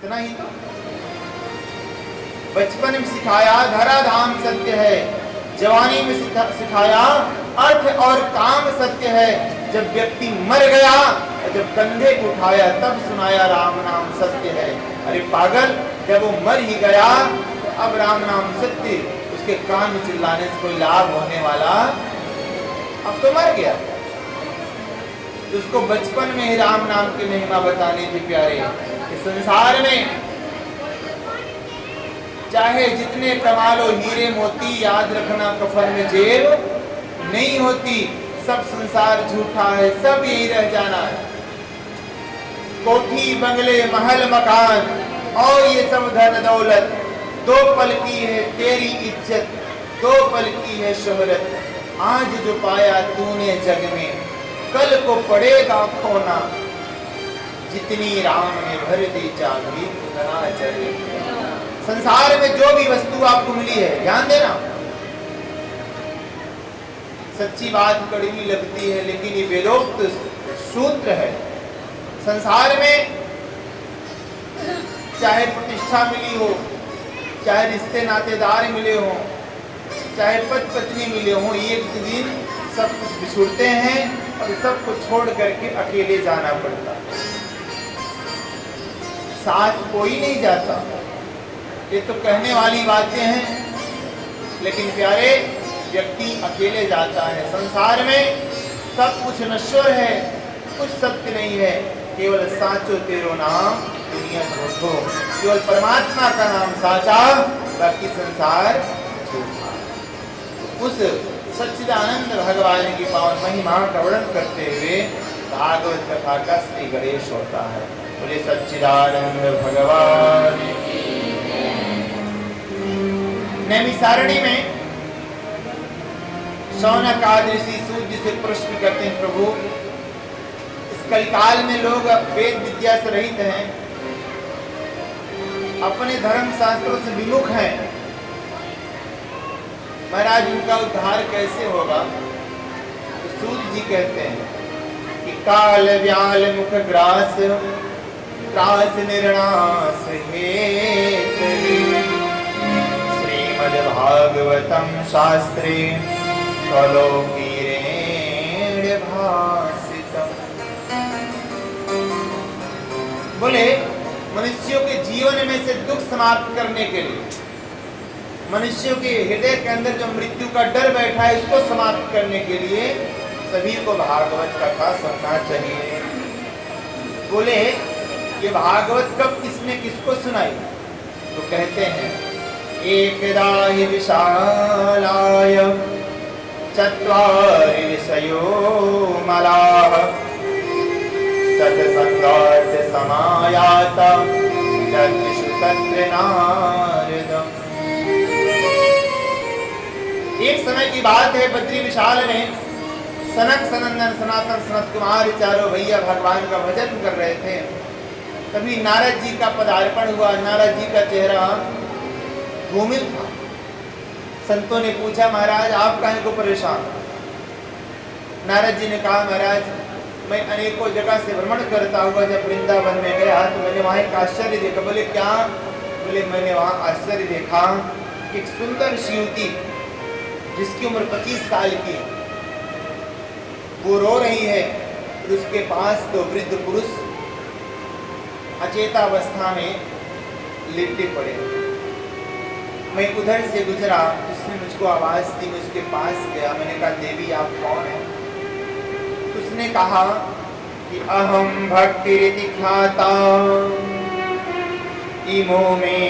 इतना ही तो। बचपन में सिखाया धराधाम सत्य है, जवानी में सिखाया अर्थ और काम सत्य है, जब व्यक्ति मर गया और जब कंधे को उठाया तब सुनाया राम नाम सत्य है। अरे पागल, जब वो मर ही गया तो अब राम नाम सत्य, उसके कान में चिल्लाने से कोई लाभ होने वाला, अब तो मर गया। उसको बचपन में ही राम नाम की महिमा बतानी थी प्यारे। इस संसार में चाहे जितने कमा लो हीरे मोती, याद रखना कफन में जेब नहीं होती। सब संसार झूठा है, सब यही रह जाना है। कोठी बंगले महल मकान और ये सब धन दौलत, दो पल की है तेरी इज्जत, दो पल की है शोहरत। आज जो पाया तूने जग में, कल को पड़ेगा खोना। जितनी राम ने भर दी चाबी उतना चले। संसार में जो भी वस्तु आपको मिली है, ध्यान देना, सच्ची बात कड़वी लगती है लेकिन ये वेदोक्त सूत्र है। संसार में चाहे प्रतिष्ठा मिली हो, चाहे रिश्ते नातेदार मिले हो, चाहे पति पत्नी मिले हो, एक दिन सब कुछ बिछुड़ते हैं और सब कुछ छोड़ करके अकेले जाना पड़ता है। साथ कोई नहीं जाता। ये तो कहने वाली बातें हैं, लेकिन प्यारे व्यक्ति अकेले जाता है। संसार में सब कुछ नश्वर है, कुछ सत्य नहीं है। केवल साचो तेरो नाम दुनिया झूठो, केवल परमात्मा का नाम साचा, बाकी संसार झूठा। उस सच्चिदानंद भगवान की पावन महिमा का वर्णन करते हुए भागवत कथा का श्री गणेश होता है। बोले सच्चिदानंद भगवान। नैमिषारण्य में शौनक आदि ऋषि सूर्य से प्रश्न करते हैं, प्रभु इस कलिकाल में लोग वेद विद्या से रहित हैं, अपने धर्म शास्त्रों से विमुख हैं, महाराज उनका उद्धार कैसे होगा? तो सूर्य जी कहते हैं कि काल व्याल मुख ग्रास, त्रास निर्णास हेतरि, श्रीमद् भागवतम शास्त्रे कलोकीरेण भासितम्। बोले मनुष्यों के जीवन में से दुख समाप्त करने के लिए, मनुष्यों के हृदय के अंदर जो मृत्यु का डर बैठा है इसको समाप्त करने के लिए सभी को भागवत कथा सुनना चाहिए। बोले ये भागवत कब किसने किसको सुनाई? तो कहते हैं एकदा हि विशालाय चत्वारि विषयो मलाः, सत्संगार्थ समायाता तत्षु तत्र नारदम्। एक समय की बात है, बद्री विशाल में सनक सनंदन सनातन सनत कुमार चारों भैया भगवान का भजन कर रहे थे। तभी नारद जी का पदार्पण हुआ। नारद जी का चेहरा धूमिल था। संतों ने पूछा महाराज आप काहे को परेशान? नारद जी ने कहा महाराज मैं अनेकों जगह से भ्रमण करता हुआ जब वृंदावन में गया तो मैंने वहाँ एक आश्चर्य देखा। बोले क्या? बोले मैंने वहाँ आश्चर्य देखा, एक सुंदर सी युवती जिसकी उम्र 25 साल की, वो रो रही है, और उसके पास तो वृद्ध पुरुष अचेतावस्था में लेटे पड़े। मैं उधर से गुजरा, उसने मुझको आवाज दी, मैं उसके पास गया। मैंने कहा देवी आप कौन है? उसने कहा कि अहम भक्तिरिति ख्याता इमो में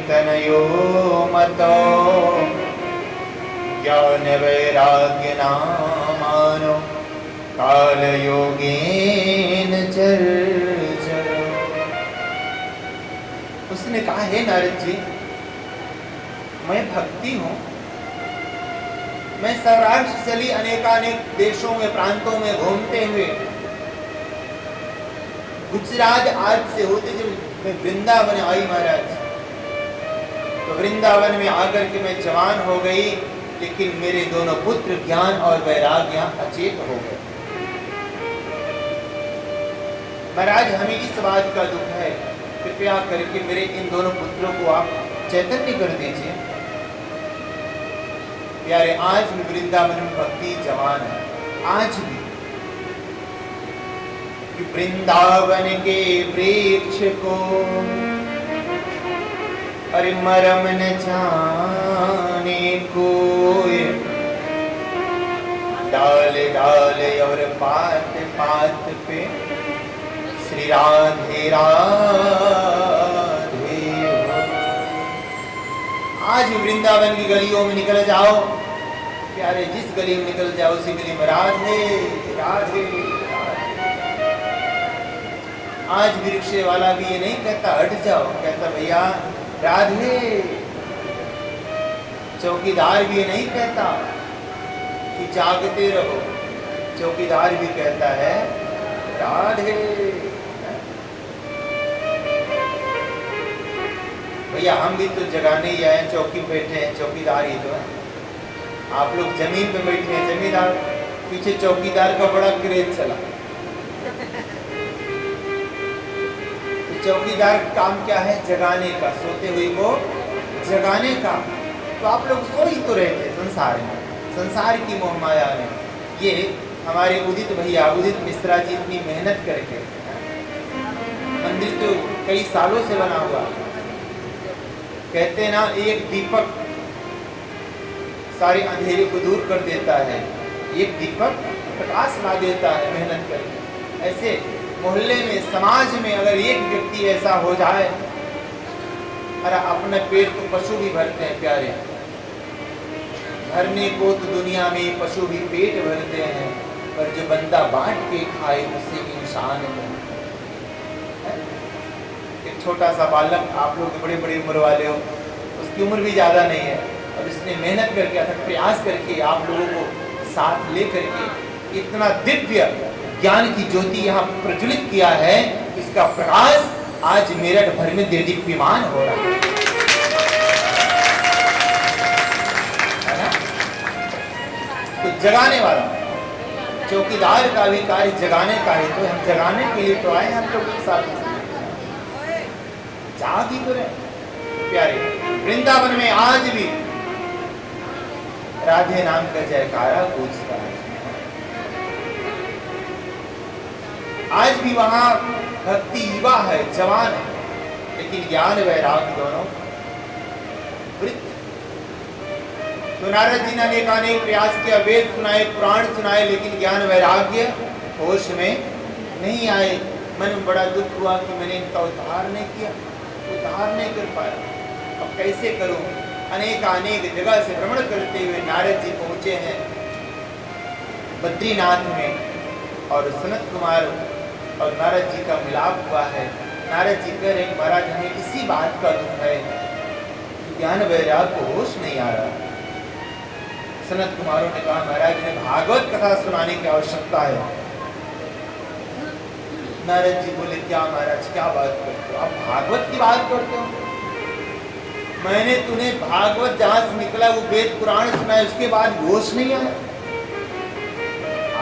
तनयो मतो, ज्ञान वैराग्य नामानो काल योगेन चर्चरो। उसने कहा हे नारद जी मैं भक्ति हूँ, मैं सौराष्ट्र चली अनेकानेक देशों में प्रांतों में घूमते हुए गुजरात आज से होते जब मैं वृंदावन आई महाराज, तो वृंदावन में आकर के मैं जवान हो गई, लेकिन मेरे दोनों पुत्र ज्ञान और वैराग्य अचेत हो गए। महाराज हमें इस बात का दुख है कृपया करके मेरे इन दोनों पुत्रों को आप चैतन्य कर दीजिए। प्यारे, आज भी वृंदावन में भक्ति जवान है, आज भी। कि वृंदावन के वृक्ष को अरे मरम न जाने कोई, डाल डाल और पात पात पे श्री राधे राधे हो। आज वृंदावन की गलियों में निकल जाओ प्यारे, जिस गली में निकल जाओ उसी गली में राधे राधे राधे। आज भी रिक्शे वाला भी ये नहीं कहता हट जाओ, कहता भैया राधे। चौकीदार भी ये नहीं कहता कि जागते रहो, चौकीदार भी कहता है राधे। भैया हम भी तो जगाने ही आए, चौकी बैठे हैं, चौकीदार ही तो है। आप लोग जमीन पे बैठे हैं, जमींदार पीछे चौकीदार का बड़ा क्रेज चला। तो चौकीदार का काम क्या है? जगाने का, सोते हुए को जगाने का। तो आप लोग सो ही तो रहे थे संसार में, संसार की मोह माया में। ये हमारे उदित भैया, उदित मिश्रा जी इतनी मेहनत करके, मंदिर तो कई सालों से बना हुआ, कहते ना एक दीपक सारे अंधेरे को दूर कर देता है, एक दीपक प्रकाश ला देता है मेहनत करके। ऐसे मोहल्ले में, समाज में अगर एक व्यक्ति ऐसा हो जाए, अरे अपना पेट तो पशु भी भरते हैं प्यारे, भरने को तो दुनिया में पशु भी पेट भरते हैं, पर जो बंदा बांट के खाए उसे इंसान है। एक छोटा सा बालक, आप लोग बड़े बड़े उम्र वाले हो, उसकी उम्र भी ज्यादा नहीं है, और इसने मेहनत करके अथक प्रयास करके आप लोगों को साथ ले करके इतना दिव्य ज्ञान की ज्योति यहाँ प्रज्वलित किया है, इसका प्रकाश आज मेरठ भर में देदीप्यमान हो रहा है ना। तो जगाने वाला चौकीदार का भी कार्य जगाने का है, तो हम जगाने के लिए तो आए हम लोग के साथ, जाग ही तो रहे प्यारे। वृंदावन में आज भी राधे नाम का जयकारा गूंजता है, आज भी वहां भक्ति युवा है, जवान है, लेकिन ज्ञान वैराग्य दोनों वृद्ध। तो नारद जी ने अनेक प्रयास किया, वेद सुनाए, पुराण सुनाए, लेकिन ज्ञान वैराग्य होश में नहीं आए। मन में बड़ा दुख हुआ कि मैंने इनका उद्धार नहीं किया, उद्धार नहीं कर पाया, अब कैसे करूं। अनेक जगह से भ्रमण करते हुए नारद जी पहुंचे हैं बद्रीनाथ में, और सनत कुमार और नारद जी का मिलाप हुआ है। नारद जी कह रहे महाराज हमें इसी बात का दुख है, ज्ञान वैराग्य को होश नहीं आ रहा। सनत कुमारों ने कहा महाराज ने भागवत कथा सुनाने की आवश्यकता है। नारद जी बोले क्या महाराज क्या बात करते हो, आप भागवत की बात करते हो? मैंने तुम्हें भागवत जहां से निकला वो वेद पुराण सुनाया, उसके बाद होश नहीं आया।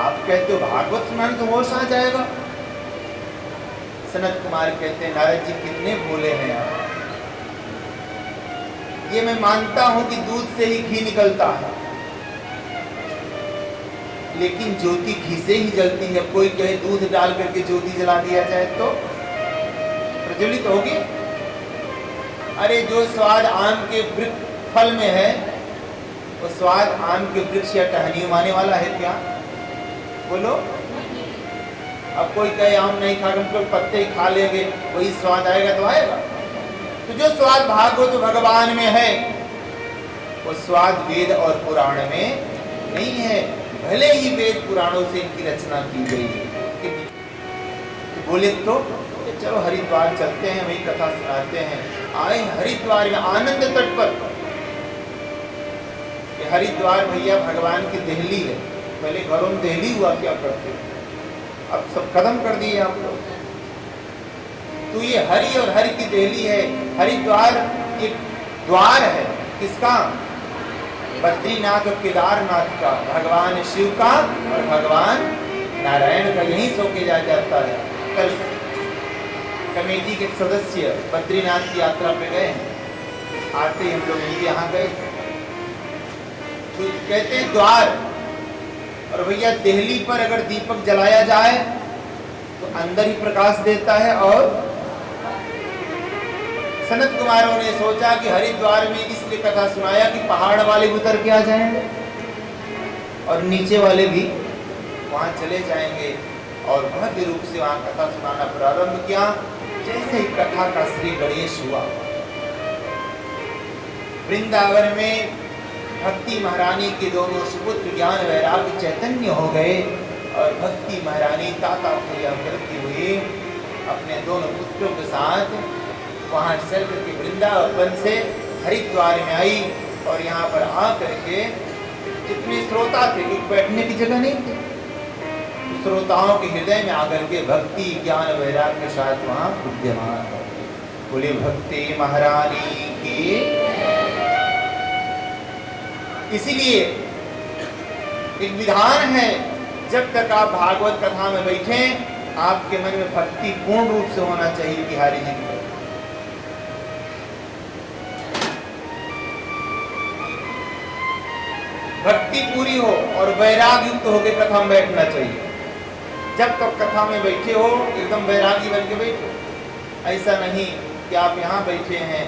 आप कहते हो भागवत सुनाने तो होश आ जाएगा। सनत कुमार कहते हैं नारद जी कितने भोले हैं आप। ये मैं मानता हूं कि दूध से ही घी निकलता है, लेकिन ज्योति घी से ही जलती है। कोई कहे दूध डाल करके ज्योति जला दिया जाए तो प्रज्वलित होगी। अरे जो स्वाद आम के वृक्ष फल में है, वो स्वाद आम के वृक्ष या टहनियों आने वाला है क्या? बोलो। अब कोई कहे आम नहीं खा, हम तो पत्ते ही खा लेंगे, वही स्वाद आएगा तो आएगा। तो जो स्वाद भागवत भगवान में है, वो स्वाद वेद और पुराण में नहीं है, भले ही वेद पुराणों से इनकी रचना की गई है। तो बोले तो चलो हरिद्वार चलते हैं, वही कथा सुनाते हैं। आए हरिद्वार में आनंद तट पर। ये हरिद्वार भैया भगवान की देहली है। पहले घरों में देहली हुआ क्या करते, अब सब खत्म कर दिए आप लोग। तो ये हरि और हरि की देहली है। हरिद्वार एक द्वार है किसका? बद्रीनाथ और केदारनाथ का, भगवान शिव का और भगवान नारायण का। यहीं सो के जाता है। कमेटी के सदस्य बद्रीनाथ की यात्रा पे गए, आते ही हम लोग उनके यहाँ गए, तो कहते हैं द्वार, और भैया देहली पर अगर दीपक जलाया जाए तो अंदर ही प्रकाश देता है। और सनत कुमारों ने सोचा कि हरिद्वार में इसलिए कथा सुनाया कि पहाड़ वाले भी उतर के आ जाएंगे और नीचे वाले भी वहां चले जाएंगे, और भव्य रूप से वहां कथा सुनाना प्रारंभ किया। जैसे ही कथा का श्री गणेश हुआ, वृंदावन में भक्ति महारानी के दोनों सुपुत्र ज्ञान वैराग्य चैतन्य हो गए, और भक्ति महारानी ताता पूजा करती हुई अपने दोनों पुत्रों के साथ वहां चल करके वृंदावन से हरिद्वार में आई। और यहाँ पर आकर के जितने श्रोता थे, क्योंकि बैठने की जगह नहीं थी, श्रोताओं के हृदय में आकर के भक्ति ज्ञान वैराग्य के साथ वहां विद्यमान हो। बोले भक्ति महारानी की। इसीलिए एक विधान है, जब तक आप भागवत कथा में बैठे, आपके मन में भक्ति पूर्ण रूप से होना चाहिए बिहारी जी की। भक्ति पूरी हो और वैराग्य युक्त होकर कथा में बैठना चाहिए। जब तक कथा में बैठे हो एकदम वैरागी बन के बैठो। ऐसा नहीं कि आप यहाँ बैठे हैं,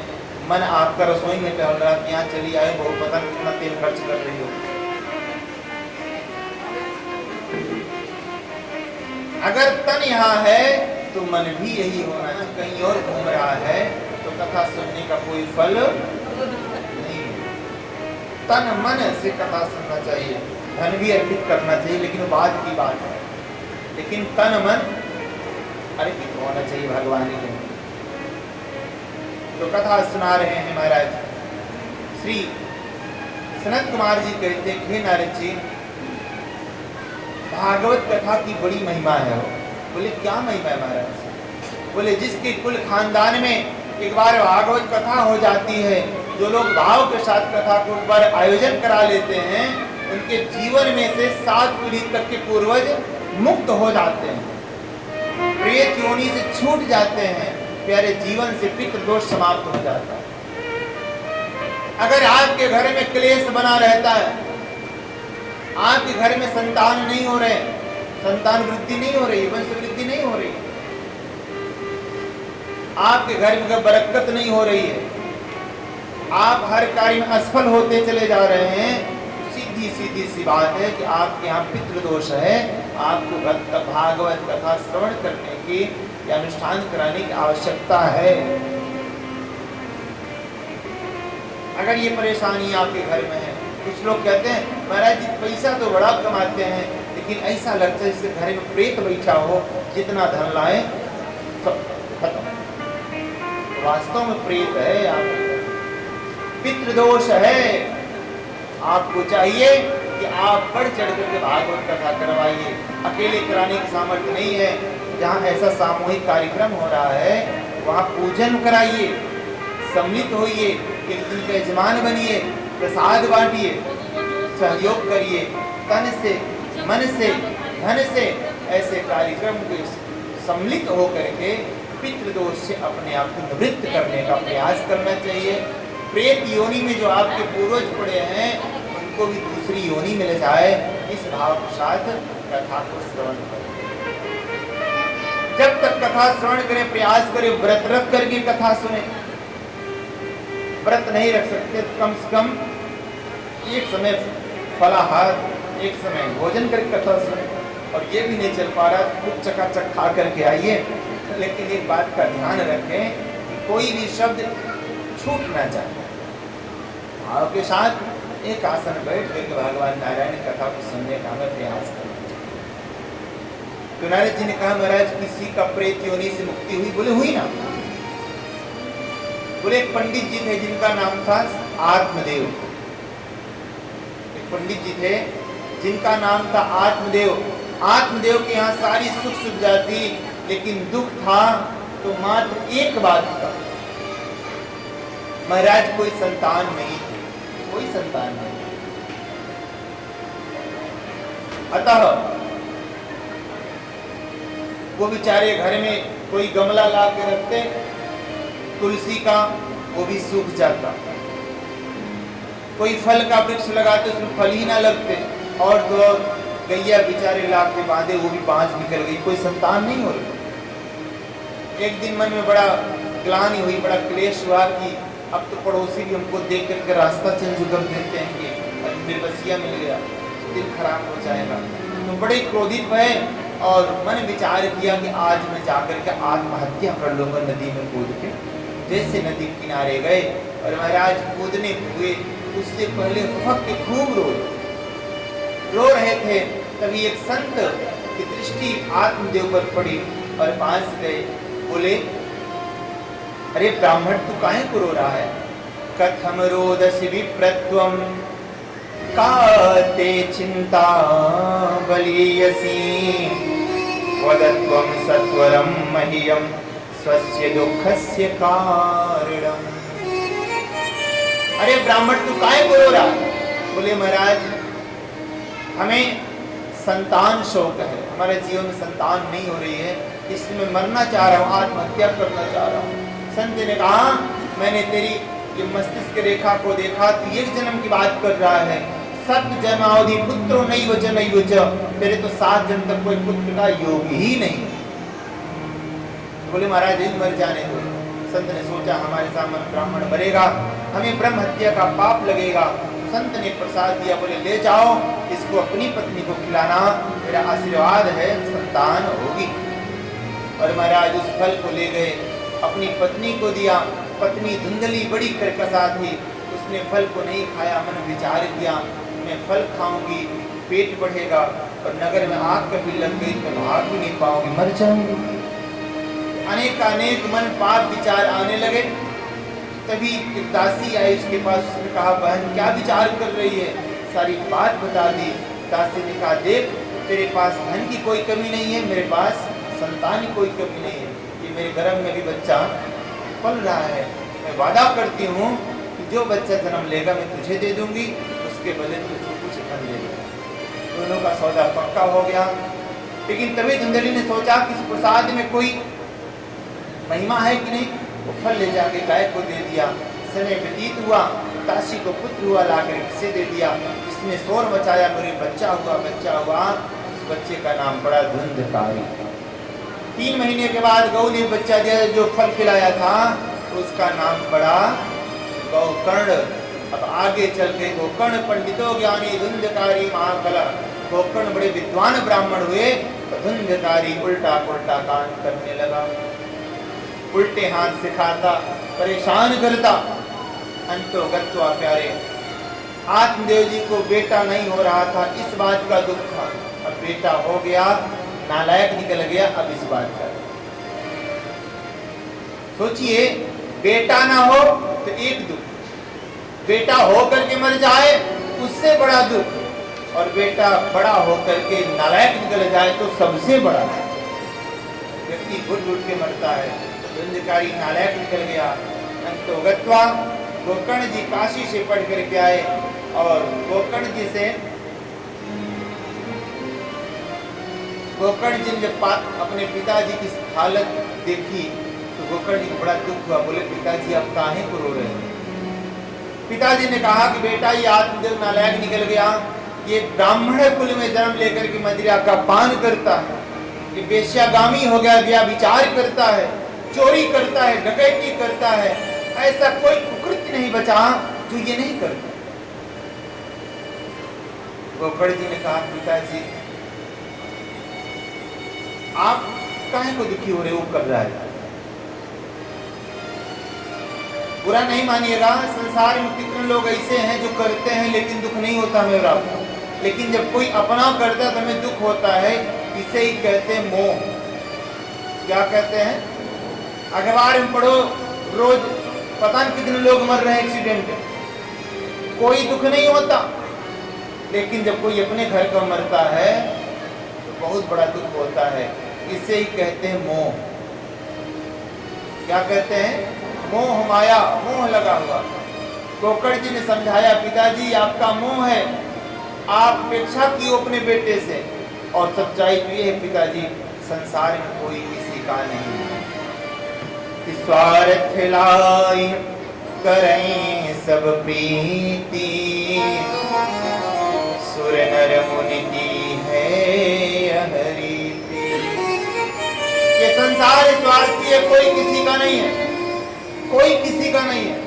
मन आपका रसोई में टहल रहा, यहाँ चली आए, बहुत पता कितना तेल खर्च कर रही हो। अगर तन यहाँ है तो मन भी यही होना चाहिए। कहीं और घूम रहा है तो कथा सुनने का कोई फल नहीं। तन मन से कथा सुनना चाहिए, धन भी अर्पित करना चाहिए, लेकिन बाद की बात है। लेकिन तन मन अर्पित होना चाहिए भगवान के। तो कथा सुना रहे हैं महाराज श्री सनत कुमार जी। कहते हैं हे नारद जी, भागवत कथा की बड़ी महिमा है। बोले क्या महिमा है महाराज? बोले जिसके कुल खानदान में एक बार भागवत कथा हो जाती है, जो लोग भाव के साथ कथा को एक बार आयोजन करा लेते हैं, उनके जीवन में से 7 पीढ़ी तक के पूर्वज मुक्त हो जाते हैं, प्रेत योनि से छूट जाते हैं, प्यारे जीवन से पितृ दोष समाप्त हो जाता है। अगर आपके घर में क्लेश बना रहता है, आपके घर में संतान नहीं हो रहे, संतान वृद्धि नहीं हो रही, वंश वृद्धि नहीं हो रही, आपके घर में बरकत नहीं हो रही है, आप हर कार्य में असफल होते चले जा रहे हैं, सीधी सी बात है कि आपके यहाँ पितृदोष है। आपको भागवत कथा श्रवण करने की या अनुष्ठान कराने की आवश्यकता है। अगर ये परेशानी आपके घर में है, कुछ लोग कहते हैं महाराज जी पैसा तो बड़ा कमाते हैं, लेकिन ऐसा लगता है जैसे घर में प्रेत बैठा हो, जितना धन लाए सब खत्म। वास्तव में प्रेत है, आप पितृदोष है। आपको चाहिए कि आप बढ़ चढ़ करके भागवत कथा करवाइए। अकेले कराने की सामर्थ्य नहीं है, जहाँ ऐसा सामूहिक कार्यक्रम हो रहा है वहाँ पूजन कराइए, सम्मिलित होइए, एक दिन के यजमान बनिए, प्रसाद बांटिए, सहयोग करिए, तन से मन से धन से ऐसे कार्यक्रम के सम्मिलित होकर के पितृदोष से अपने आप को निवृत्त करने का प्रयास करना चाहिए। प्रेत योनि में जो आपके पूर्वज पड़े हैं, उनको भी दूसरी योनि मिल जाए, इस भाव के साथ कथा को श्रवण करें। जब तक कथा श्रवण करें, प्रयास करें, व्रत रख करके कथा सुने। व्रत नहीं रख सकते तो कम से कम एक समय फलाहार, एक समय भोजन करके कथा सुने। और ये भी नहीं चल पा रहा, कुछ चकाचक खा करके आइए, लेकिन एक बात का ध्यान रखें कि कोई भी शब्द छूट ना जाए। भाव के साथ एक आसन बैठ करके भगवान नारायण कथा को सुनने का हमें प्रयास करना चाहिए। तो नारद जी ने कहा महाराज किसी का प्रेत योनि से मुक्ति हुई? बोले हुई ना। बोले एक पंडित जी थे जिनका नाम था आत्मदेव। एक पंडित जी थे जिनका नाम था आत्मदेव। आत्मदेव के यहाँ सारी सुख सुविधा थी, लेकिन दुख था तो मात्र एक बात का, महाराज कोई संतान नहीं थी, कोई संतान नहीं। अतः वो बेचारे घर में कोई गमला ला के रखते तुलसी का, वो भी सूख जाता। कोई फल का वृक्ष लगाते, उसमें फल ही ना लगते। और तो गैया बेचारे ला के बांधे, वो भी बांझ निकल गई, कोई संतान नहीं हो रही। एक दिन मन में बड़ा ग्लानि हुई, बड़ा क्लेश हुआ कि अब तो पड़ोसी भी हमको देख करके रास्ता चेंज कर देते हैं कि निर्बसिया मिल गया, दिल खराब हो जाएगा। तो बड़े क्रोधित हुए और मन विचार किया कि आज मैं जाकर के आत्महत्या कर लूंगा नदी में कूद के। जैसे नदी किनारे गए और महाराज कूदने हुए, उससे पहले भक्त के खूब रो रहे थे। तभी एक संत की दृष्टि आत्मदेव पर पड़ी और पास गए, बोले अरे ब्राह्मण तू काहे को रो रहा है? कथम रोदसी विप्रत्वम काते चिंता बलीयसी वदत्वम सत्वरम मह्यम स्वस्य दुःखस्य कारणम। अरे ब्राह्मण तू काहे को रो रहा? बोले महाराज हमें संतान शोक है, हमारे जीवन में संतान नहीं हो रही है, इसलिए मैं मरना चाह रहा हूँ, आत्महत्या करना चाह रहा हूँ। संत ने कहा मैंने तेरी ये मस्तिष्क रेखा को देखा, तू एक जन्म की बात कर रहा है। सत जन्मावधि पुत्रो नहीं वच नहीं वच, तेरे तो 7 जन्म तक कोई पुत्र का योग ही नहीं। बोले महाराज मर जाने दो। संत ने सोचा हमारे सामने ब्राह्मण मरेगा, हमें ब्रह्म हत्या का पाप लगेगा। संत ने प्रसाद दिया, बोले ले जाओ इसको अपनी पत्नी को खिलाना, मेरा आशीर्वाद है संतान होगी। और महाराज उस फल को ले गए, अपनी पत्नी को दिया। पत्नी धुंधली बड़ी करकसा थी, उसने फल को नहीं खाया। मन विचार किया मैं फल खाऊंगी पेट बढ़ेगा, और नगर में आग कभी लग गई तो भाग भी नहीं पाऊंगी, मर जाऊंगी। अनेक मन पाप विचार आने लगे। तभी एक दासी आई उसके पास, उसने कहा बहन क्या विचार कर रही है? सारी बात बता दी। दासी ने कहा देख तेरे पास धन की कोई कमी नहीं है, मेरे पास संतान की कोई कमी नहीं है। ये मेरे गर्भ में भी बच्चा पल रहा है, मैं वादा करती हूँ कि जो बच्चा जन्म लेगा मैं तुझे दे दूंगी, उसके बदले तुझे कुछ धन देगा। दोनों का सौदा पक्का हो गया। लेकिन तभी धुंधली ने सोचा कि इस प्रसाद में कोई महिमा है कि नहीं, वो फल ले जाके गाय को दे दिया। समय व्यतीत हुआ, दासी को पुत्र हुआ, लाकर किसे दे दिया। इसने शोर मचाया, मेरे बच्चा हुआ। उस बच्चे का नाम पड़ा धुंधकारी। 3 महीने के बाद गौ ने बच्चा दिया, जो फल खिलाया था उसका नाम पड़ा गोकर्ण। अब आगे चल के गोकर्ण पंडितों ज्ञानी धुंधकारी महाकला। गोकर्ण बड़े विद्वान ब्राह्मण हुए, तो धुंधकारी उल्टा पुल्टा कांड करने लगा, उल्टे हाथ सिखाता, परेशान करता। अंतो गत्वा प्यारे आत्मदेव जी को बेटा नहीं हो रहा था, इस बात का दुख था। अब बेटा हो गया, नालायक निकल गया, अब इस बात का। सोचिए बेटा ना हो तो एक दुख, बेटा हो करके मर जाए उससे बड़ा दुख, और बेटा बड़ा हो करके नालायक निकल जाए तो सबसे बड़ा। व्यक्ति घुट के मरता है, धुंधकारी नालायक निकल गया। अंतो गत्वा गोकर्ण जी काशी से पढ़ करके आए, और गोकर्ण जी ने जब अपने पिताजी की हालत देखी तो गोकर्ण जी को बड़ा दुख हुआ। बोले पिताजी आप काहे को रो रहे हैं? पिताजी ने कहा कि बेटा ये आत्मदेव नालायक निकल गया, ये ब्राह्मण कुल में जन्म लेकर के मदिरा का पान करता है, ये वेश्यागामी हो गया, व्यभिचार करता है, चोरी करता है, डकैती करता है, ऐसा कोई कुकृत्य नहीं बचा जो ये नहीं करता। गोकर्ण जी ने कहा पिताजी आप काहे को दुखी हो रहे हो, कर रहा है, बुरा नहीं मानिएगा। संसार में कितने लोग ऐसे हैं जो करते हैं लेकिन दुख नहीं होता मेरा, लेकिन जब कोई अपना करता है तो हमें दुख होता है। इसे ही कहते हैं मोह। क्या कहते हैं? अखबार में पढ़ो रोज पता नहीं कितने लोग मर रहे हैं एक्सीडेंट, कोई दुख नहीं होता, लेकिन जब कोई अपने घर का मरता है तो बहुत बड़ा दुख होता है। इसे ही कहते हैं मोह। क्या कहते हैं? मोह माया, मोह लगा हुआ। गोकर्ण जी ने समझाया पिताजी आपका मोह है, आप अपेक्षा की अपने बेटे से, और सच्चाई तो ये है पिताजी संसार में कोई किसी का नहीं है। कि स्वार्थ लाई करें सब प्रीति, सुर नर मुनि की है यह रीति। ये संसार स्वार्थी है, कोई किसी का नहीं है, कोई किसी का नहीं है।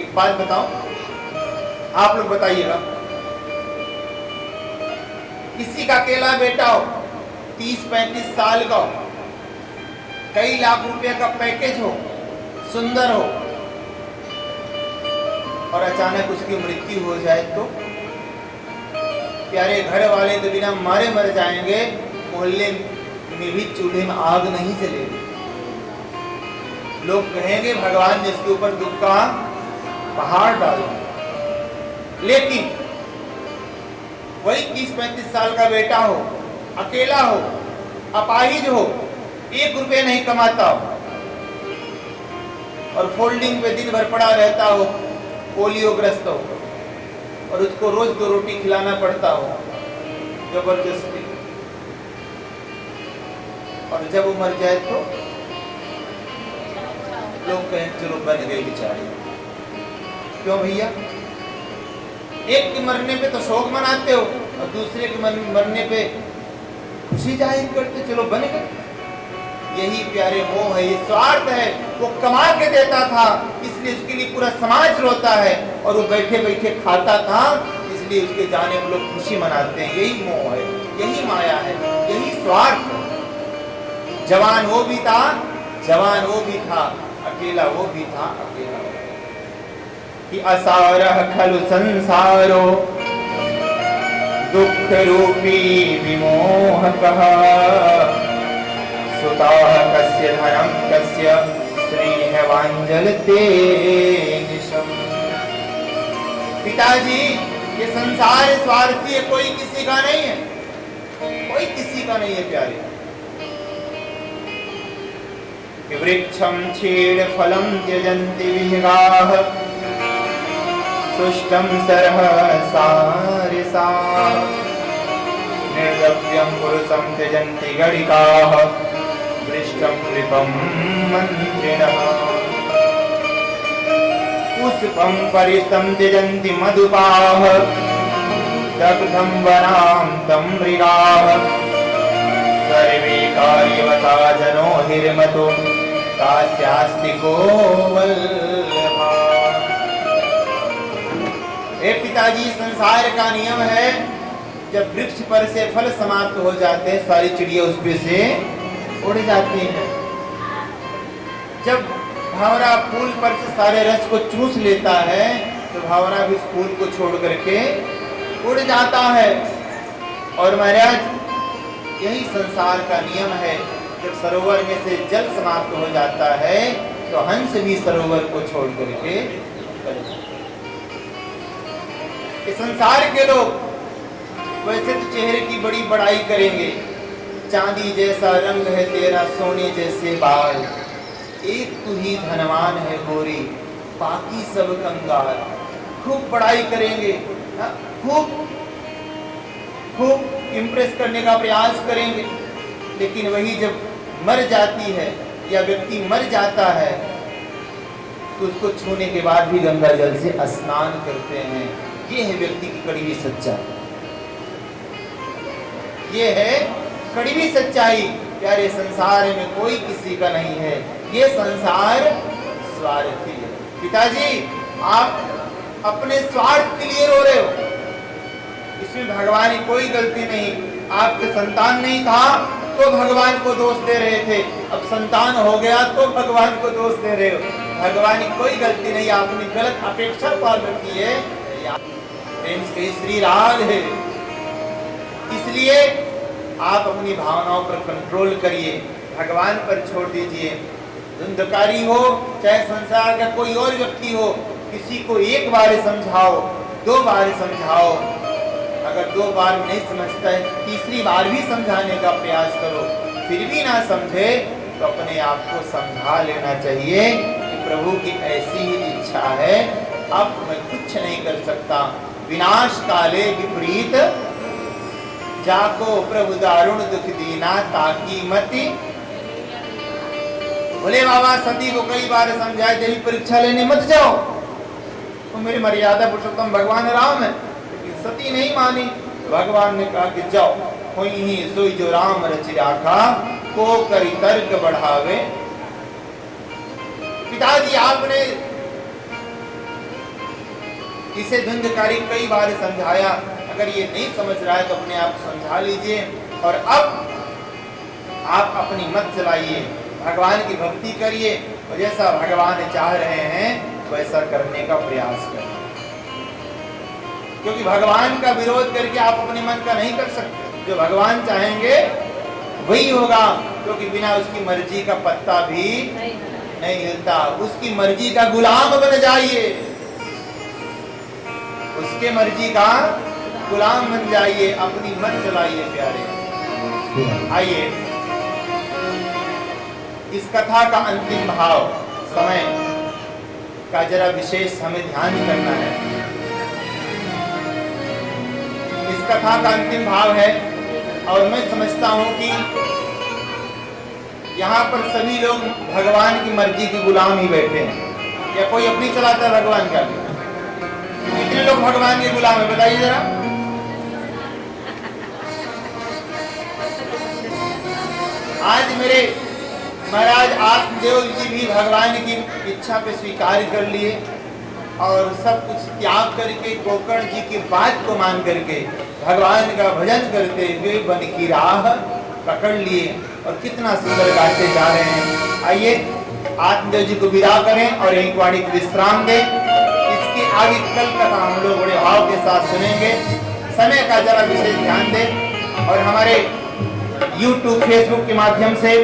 एक बात बताओ, आप लोग बताइएगा, किसी का अकेला बेटा हो, 30-35 साल का हो, कई लाख रुपए का पैकेज हो, सुंदर हो, और अचानक उसकी मृत्यु हो जाए तो प्यारे घर वाले तो बिना मारे मर जाएंगे, मोहल्ले में भी चूल्हे में आग नहीं जलेगी। लोग कहेंगे भगवान ने इसके ऊपर दुख का पहाड़ डाला। लेकिन वही 30-35 साल का बेटा हो, अकेला हो, अपाहिज हो, 1 रुपये नहीं कमाता हो, और फोल्डिंग पे दिन भर पड़ा रहता हो, पोलियोग्रस्त हो, और उसको रोज 2 रोटी खिलाना पड़ता हो जबरदस्ती, और जब वो मर जाए तो लोग कहें चलो बन गए बेचारे। क्यों भैया? एक के मरने पे तो शोक मनाते हो और दूसरे के मरने पे खुशी जाहिर करते, चलो बन गए। यही प्यारे मोह है, ये स्वार्थ है। वो कमा के देता था इसलिए उसके लिए पूरा समाज रोता है, और वो बैठे बैठे खाता था इसलिए उसके जाने में लोग खुशी मनाते हैं। यही मोह है, यही माया है, यही स्वार्थ है। जवान वो भी था, जवान वो भी था, अकेला वो भी था, अकेला वो। कि असारः खलु संसारो दुख रूपी विमोहकः, सुताः कस्य धनं कस्य स्नेह वांजलते निशम। पिताजी, ये संसार स्वार्थी है, कोई किसी का नहीं है, कोई किसी का नहीं है प्यारे। कि वृक्षं छेड़ फलं त्यजन्ति विहगाः, सुष्टं सरः सारिसा, निर्गव्यं पुरुषं त्यजन्ति गणिकाः, वृष्टं नृपं मन्त्रिणः। पुष्पं परिष्टं त्यजन्ति मधुपाः, दग्धं वनां तं मृगाः, सर्वे कार्यवता जनो हिर्मतो कास्यास्तिको वल्लभा। हे पिताजी, संसार का नियम है, जब वृक्ष पर से फल समाप्त हो जाते हैं, सारी चिड़िया उस पे से उड़ जाती हैं। जब भावरा फूल पर से सारे रस को चूस लेता है, तो भावरा भी उस फूल को छोड़ करके उड़ जाता है। और महाराज, यही संसार का नियम है। जब सरोवर में से जल समाप्त हो जाता है, तो हंस भी सरोवर को छोड़ करके इस संसार के लोग वैसे तो चेहरे की बड़ी बड़ाई करेंगे, चांदी जैसा रंग है तेरा, सोने जैसे बाल, एक तू ही धनवान है गोरी, बाकी सब कंगाल। खूब बड़ाई करेंगे, खूब खूब इम्प्रेस करने का प्रयास करेंगे। लेकिन वही जब मर जाती है या व्यक्ति मर जाता है, तो उसको छूने के बाद भी गंगा जल से स्नान करते हैं। ये है व्यक्ति की कड़वी सच्चाई, ये है कड़वी सच्चाई। प्यारे, संसार में कोई किसी का नहीं है, ये संसार स्वार्थी है। पिताजी, आप अपने स्वार्थ के लिए रो रहे हो, इसमें भगवान की कोई गलती नहीं। आपके संतान नहीं था तो भगवान को दोष दे रहे थे, अब संतान हो गया तो भगवान को दोष दे रहे हो। भगवान की कोई गलती नहीं, आपने गलत अपेक्षा पाल रखी है। प्रेम से श्री राग है, इसलिए आप अपनी भावनाओं पर कंट्रोल करिए, भगवान पर छोड़ दीजिए। धुंधकारी हो चाहे संसार का कोई और व्यक्ति हो, किसी को एक बार समझाओ, 2 बार समझाओ, अगर 2 बार नहीं समझता है, तीसरी बार भी समझाने का प्रयास करो, फिर भी ना समझे तो अपने आप को समझा लेना चाहिए कि प्रभु की ऐसी ही इच्छा है, अब मैं कुछ नहीं कर सकता। विनाश काले विपरीत जाको प्रभु दारुण दुख दीना ताकि मति। बोले बाबा सती को कई बार समझाए देवी परीक्षा लेने मत जाओ, तो मेरी मर्यादा पुरुषोत्तम भगवान राम है, लेकिन सती नहीं मानी। भगवान ने कहा कि जाओ, कोई ही सोई जो राम रचि राखा, को करी तर्क बढ़ावे। पिताजी आपने इसे धुंधकारी कई बार समझाया, अगर ये नहीं समझ रहा है तो अपने आप समझा लीजिए, और अब आप अपनी मत चलाइए, भगवान की भक्ति करिए, और जैसा भगवान चाह रहे हैं वैसा करने का प्रयास करें, क्योंकि भगवान का विरोध करके आप अपने मन का नहीं कर सकते। जो भगवान चाहेंगे वही होगा, क्योंकि बिना उसकी मर्जी का पत्ता भी नहीं हिलता। उसकी मर्जी का गुलाम बन जाइए, उसके मर्जी का गुलाम बन जाइए, अपनी मन चलाइए प्यारे। आइए इस कथा का अंतिम भाव समय का जरा विशेष हमें ध्यान करना है। इस कथा का अंतिम भाव है, और मैं समझता हूं कि यहाँ पर सभी लोग भगवान की मर्जी के गुलाम ही बैठे हैं, या कोई अपनी चलाता है भगवान का? कितने लोग भगवान के गुलाम है बताइए जरा। आज मेरे महाराज आत्मदेव जी भी भगवान की इच्छा पे स्वीकार कर लिए, और सब कुछ त्याग करके गोकर्ण जी की बात को मान करके भगवान का भजन करते हुए वन की राह पकड़ लिए, और कितना सुंदर गाते जा रहे हैं। आइए आत्मदेव जी को विदा करें और एक वाणी को विश्राम दें। इसकी आगे कल कथा हम लोग बड़े भाव के साथ सुनेंगे। समय का जरा विशेष ध्यान दें, और हमारे YouTube फेसबुक के माध्यम से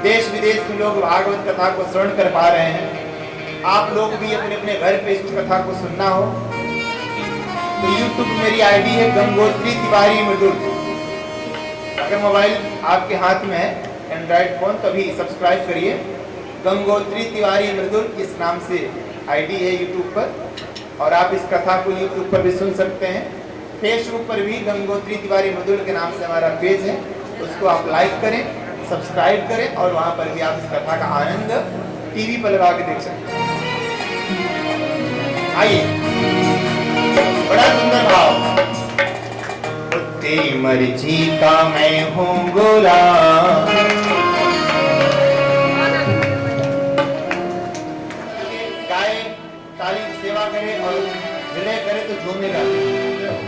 देश विदेश के लोग भागवत कथा को श्रवण कर पा रहे हैं। आप लोग भी अपने अपने घर पे इस कथा को सुनना हो तो YouTube मेरी आईडी है गंगोत्री तिवारी मृदुल। अगर मोबाइल आपके हाथ में है एंड्रॉइड फोन, तभी सब्सक्राइब करिए। गंगोत्री तिवारी मृदुल इस नाम से आईडी है YouTube पर, और आप इस कथा को YouTube पर भी सुन सकते हैं। फेसबुक पर भी गंगोत्री तिवारी मृदुल के नाम से हमारा पेज है, उसको आप लाइक करें, सब्सक्राइब करें, और वहाँ पर भी आप इस कथा का आनंद टीवी पर लगा के देख सकते हैं। आइए बड़ा सुंदर भाव। तेरी मर्जी का मैं हूँ गुलाम, गाए ताली सेवा करे और विनय करे तो झूमने लगे।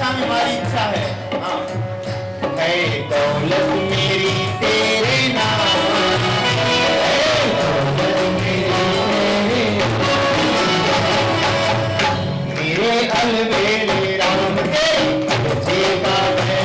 रजा में हमारी इच्छा है। हाँ, है दौलत मेरी तेरे नाम, है दौलत मेरी मेरे अलबेले राम के जीवा में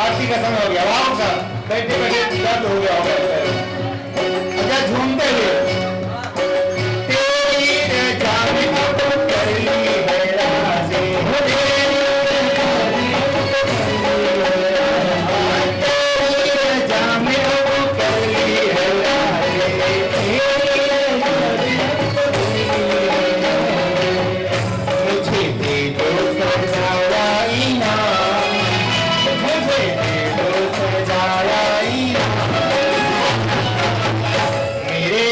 आरती का समय हो गया, आराम से बैठे बैठे दर्द हो गया होगा। अच्छा झूमते हुए तेरी रजा में अब कर ली है राज़ी, तेरी रजा में अब कर ली है राज़ी, मुझे दे दो सजाया इनाम, मुझे दे दो सजाया इनाम, मेरे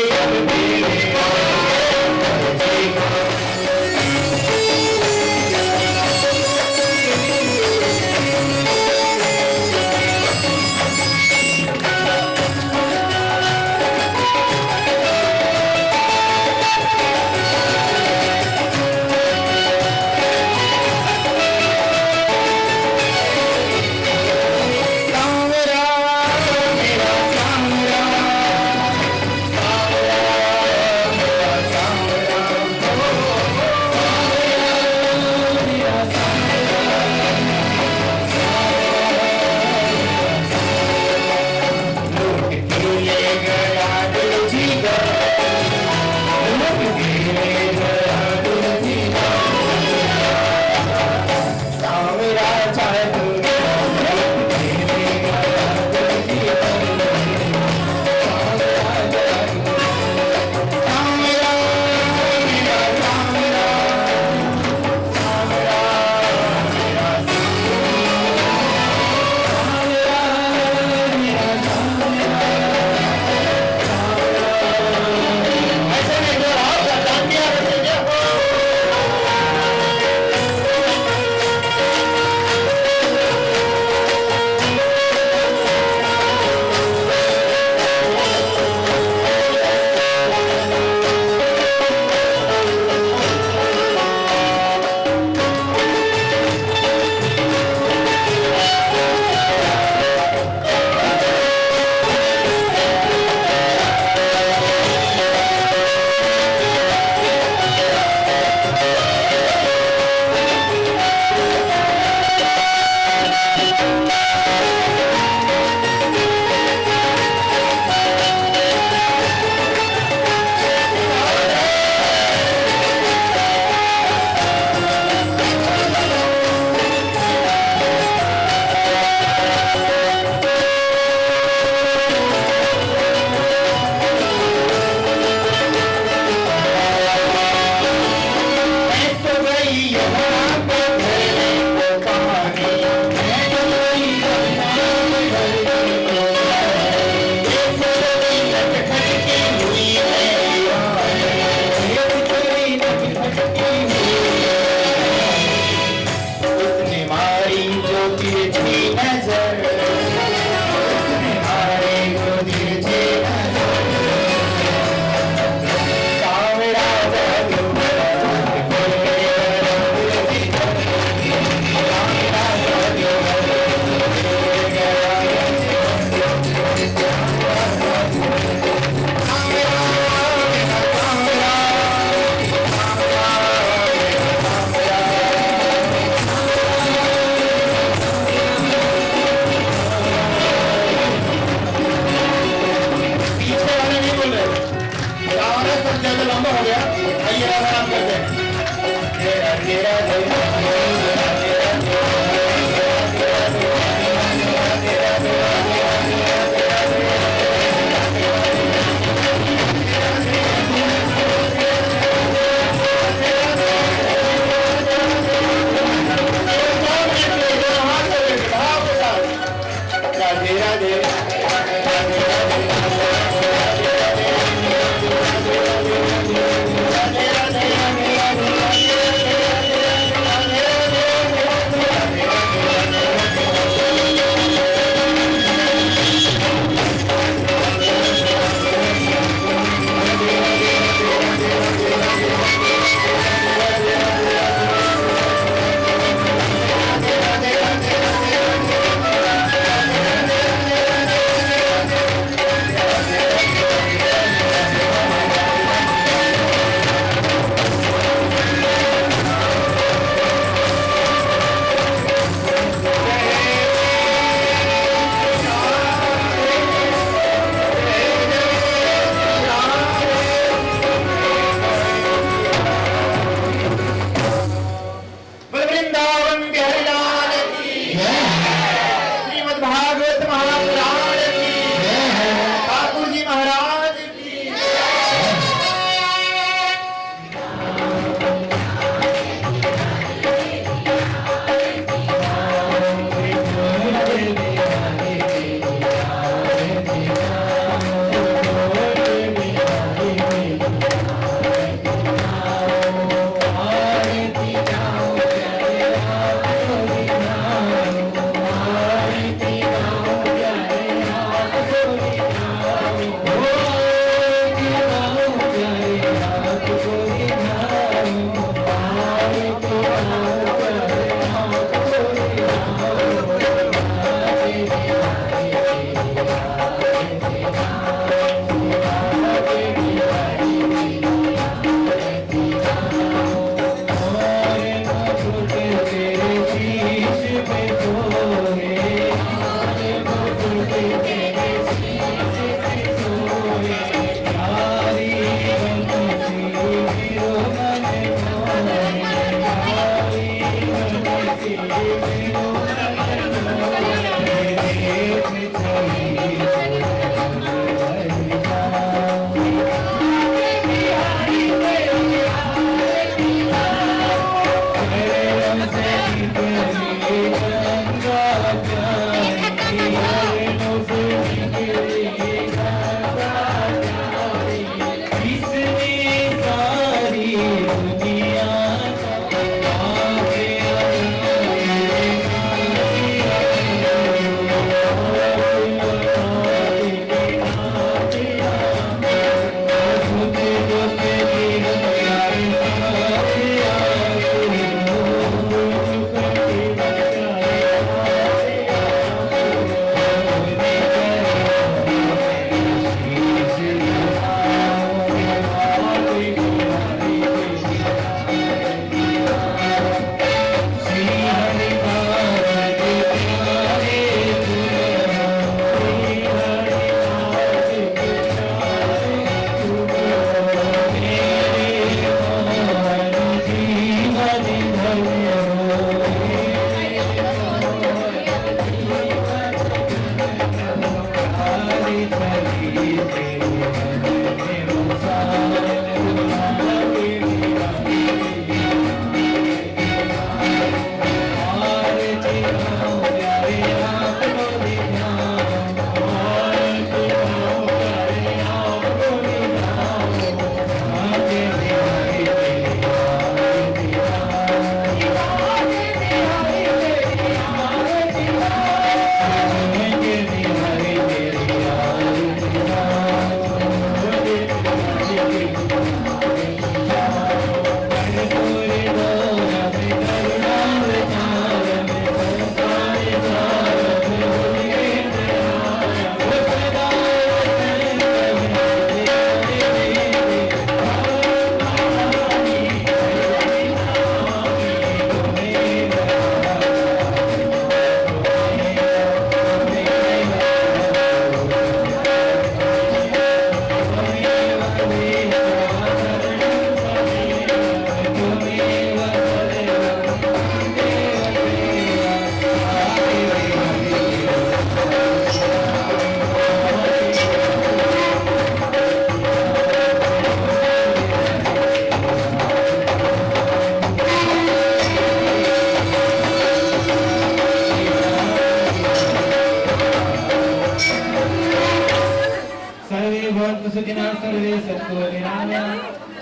सुखिनः सर्वे सन्तु निरामयाः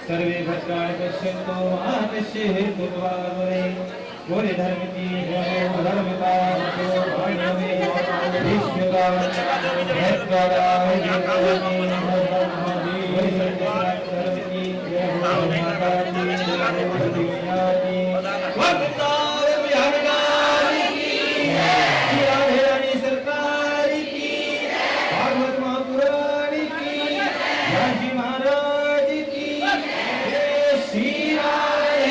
सर्वे भद्राणि पश्यन्तु मा कश्चित् हेतुर्भवे गोरे धर्मति धर्मता वाण्यमे विश्वदाय हेत्वादाय सरकार की भागवत महापुराण की झांसी महाराज की जय श्री राम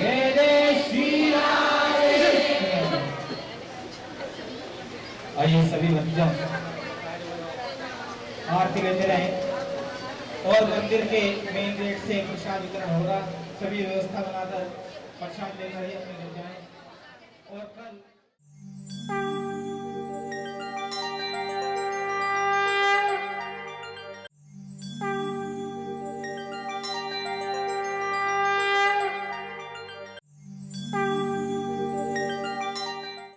जय जय श्री राम। आइए सभी भक्तजन आरती लेते रहें और मंदिर के मेन गेट से प्रसाद वितरण होगा। सभी व्यवस्था बनाकर प्रसाद लेकर ही अपने घर जाएं और कल